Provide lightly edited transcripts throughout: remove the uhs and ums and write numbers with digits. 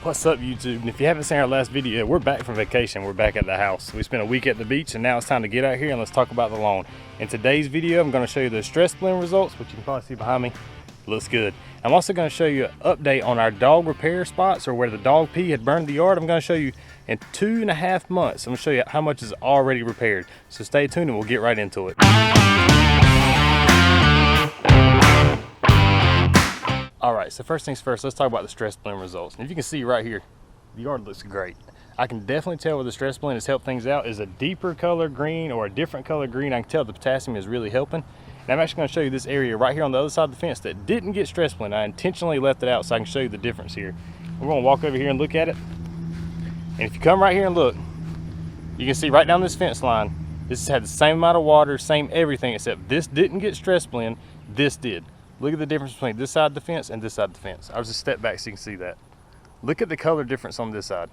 What's up, YouTube? And if you haven't seen our last video, we're back from vacation. We're back at the house. We spent a week at the beach and now it's time to get out here and let's talk about the lawn. In today's video, I'm going to show you the stress blend results, which you can probably see behind me. Looks good. I'm also going to show you an update on our dog repair spots, or where the dog pee had burned the yard. I'm going to show you in 2.5 months. I'm going to show you how much is already repaired. So stay tuned and we'll get right into it. All right, so first things first, let's talk about the stress blend results. And if you can see right here, the yard looks great. I can definitely tell where the stress blend has helped things out. Is a deeper color green or a different color green. I can tell the potassium is really helping. And I'm actually going to show you this area right here on the other side of the fence that didn't get stress blend. I intentionally left it out so I can show you the difference here. We're going to walk over here and look at it. And if you come right here and look, you can see right down this fence line, this has had the same amount of water, same everything, except this didn't get stress blend, this did. Look at the difference between this side of the fence and this side of the fence. I'll just step back so you can see that. Look at the color difference on this side.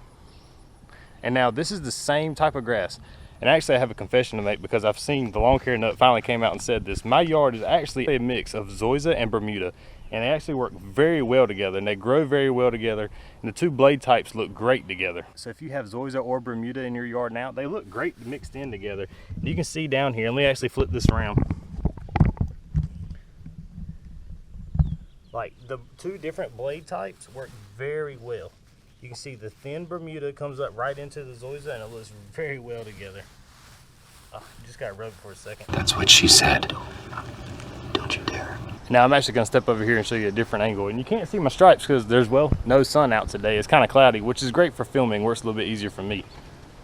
And now this is the same type of grass. And actually I have a confession to make, because I've seen the lawn care nut finally came out and said this. My yard is actually a mix of zoysia and Bermuda. And they actually work very well together and they grow very well together. And the two blade types look great together. So if you have zoysia or Bermuda in your yard now, they look great mixed in together. And you can see down here, let me actually flip this around. Like the two different blade types work very well. You can see the thin Bermuda comes up right into the zoysia and it looks very well together. Oh, you just gotta rub it for a second. That's what she said. Don't you dare. Now I'm actually gonna step over here and show you a different angle. And you can't see my stripes because there's, well, no sun out today. It's kind of cloudy, which is great for filming. Works a little bit easier for me.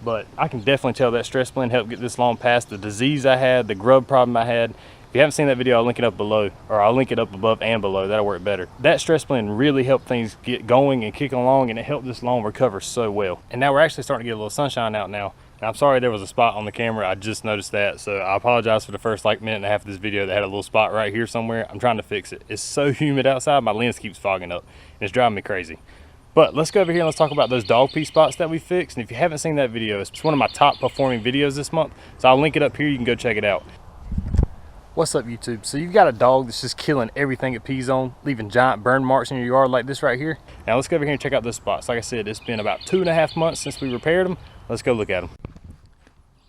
But I can definitely tell that stress blend helped get this lawn past the disease I had, the grub problem I had. If you haven't seen that video, I'll link it up below, or I'll link it up above and below. That'll work better. That stress blend really helped things get going and kicking along, and it helped this lawn recover so well. And now we're actually starting to get a little sunshine out now. And I'm sorry there was a spot on the camera. I just noticed that, so I apologize for the first like minute and a half of this video that had a little spot right here somewhere. I'm trying to fix it. It's so humid outside, my lens keeps fogging up, and it's driving me crazy. But let's go over here and let's talk about those dog pee spots that we fixed. And if you haven't seen that video, it's one of my top performing videos this month, so I'll link it up here. You can go check it out. What's up, YouTube? So you've got a dog that's just killing everything it pees on, leaving giant burn marks in your yard like this right here. Now let's go over here and check out those spots. Like I said, it's been about 2.5 months since we repaired them. Let's go look at them.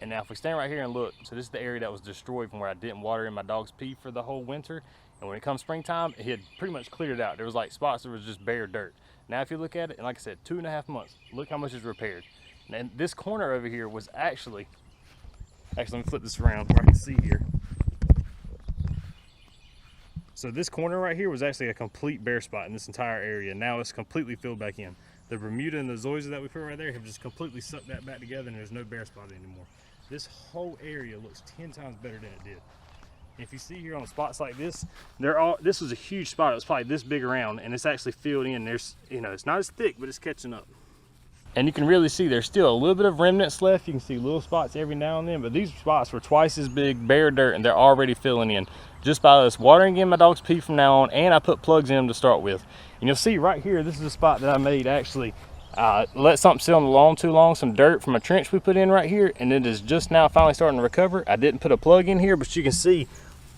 And now if we stand right here and look, so this is the area that was destroyed from where I didn't water in my dog's pee for the whole winter. And when it comes springtime, it had pretty much cleared it out. There was like spots that was just bare dirt. Now if you look at it, and like I said, 2.5 months, look how much is repaired. And this corner over here was actually let me flip this around where I can see here. So this corner right here was actually a complete bare spot in this entire area. Now it's completely filled back in. The Bermuda and the zoysia that we put right there have just completely sucked that back together, and there's no bare spot anymore. This whole area looks 10 times better than it did. And if you see here on spots like this, this was a huge spot. It was probably this big around, and it's actually filled in. There's, it's not as thick, but it's catching up. And you can really see there's still a little bit of remnants left. You can see little spots every now and then, but these spots were twice as big, bare dirt, and they're already filling in just by us watering in my dog's pee from now on. And I put plugs in them to start with. And you'll see right here, this is a spot that I made actually let something sit on the lawn too long, some dirt from a trench we put in right here, and it is just now finally starting to recover. I didn't put a plug in here, but you can see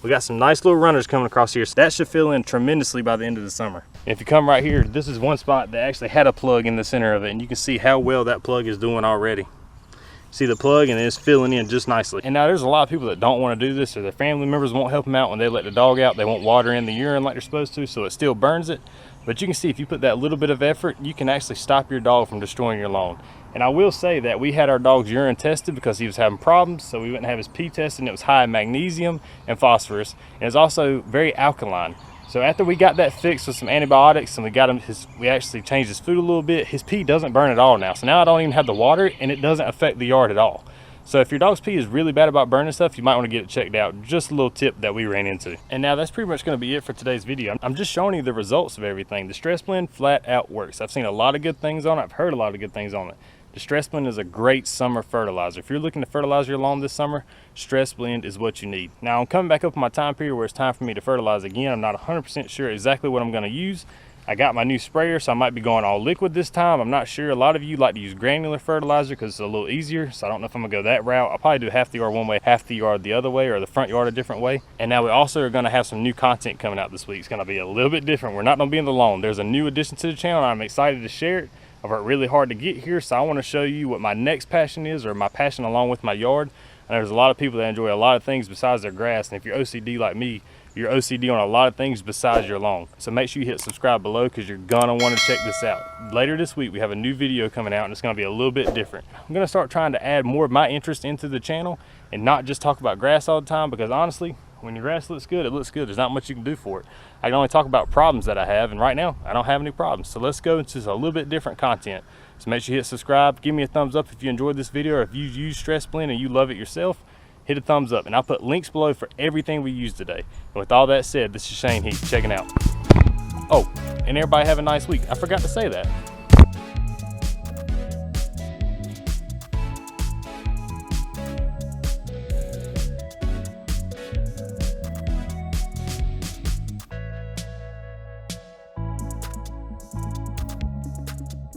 we got some nice little runners coming across here. So that should fill in tremendously by the end of the summer. And if you come right here, this is one spot that actually had a plug in the center of it, and you can see how well that plug is doing already. See the plug, and it's filling in just nicely. And now there's a lot of people that don't want to do this, or their family members won't help them out when they let the dog out. They won't water in the urine like they're supposed to, so it still burns it. But you can see if you put that little bit of effort, you can actually stop your dog from destroying your lawn. And I will say that we had our dog's urine tested because he was having problems, so we went and have his pee tested, and it was high in magnesium and phosphorus, and it's also very alkaline. So after we got that fixed with some antibiotics and we actually changed his food a little bit, his pee doesn't burn at all now. So now I don't even have to water it, and it doesn't affect the yard at all. So if your dog's pee is really bad about burning stuff, you might want to get it checked out. Just a little tip that we ran into. And now that's pretty much going to be it for today's video. I'm just showing you the results of everything. The stress blend flat out works. I've seen a lot of good things on it. I've heard a lot of good things on it. The stress blend is a great summer fertilizer. If you're looking to fertilize your lawn this summer, stress blend is what you need. Now I'm coming back up on my time period where it's time for me to fertilize again. I'm not 100% sure exactly what I'm going to use. I got my new sprayer, so I might be going all liquid this time. I'm not sure. A lot of you like to use granular fertilizer because it's a little easier, so I don't know if I'm gonna go that route. I'll probably do half the yard one way, half the yard the other way, or the front yard a different way. And now we also are gonna have some new content coming out this week. It's gonna be a little bit different. We're not gonna be in the lawn. There's a new addition to the channel, and I'm excited to share it. I've worked really hard to get here, so I want to show you what my next passion is, or my passion along with my yard. And there's a lot of people that enjoy a lot of things besides their grass, and if you're OCD like me, you're OCD on a lot of things besides your lawn. So make sure you hit subscribe below, because you're gonna want to check this out. Later this week we have a new video coming out, and it's gonna be a little bit different. I'm gonna start trying to add more of my interest into the channel and not just talk about grass all the time, because honestly, when your grass looks good, it looks good. There's not much you can do for it. I can only talk about problems that I have, and right now I don't have any problems. So let's go into a little bit different content. So make sure you hit subscribe, give me a thumbs up if you enjoyed this video, or if you use Stress Blend and you love it yourself, hit a thumbs up, and I'll put links below for everything we used today. And with all that said, this is Shane Heath checking out. Oh, and everybody have a nice week. I forgot to say that.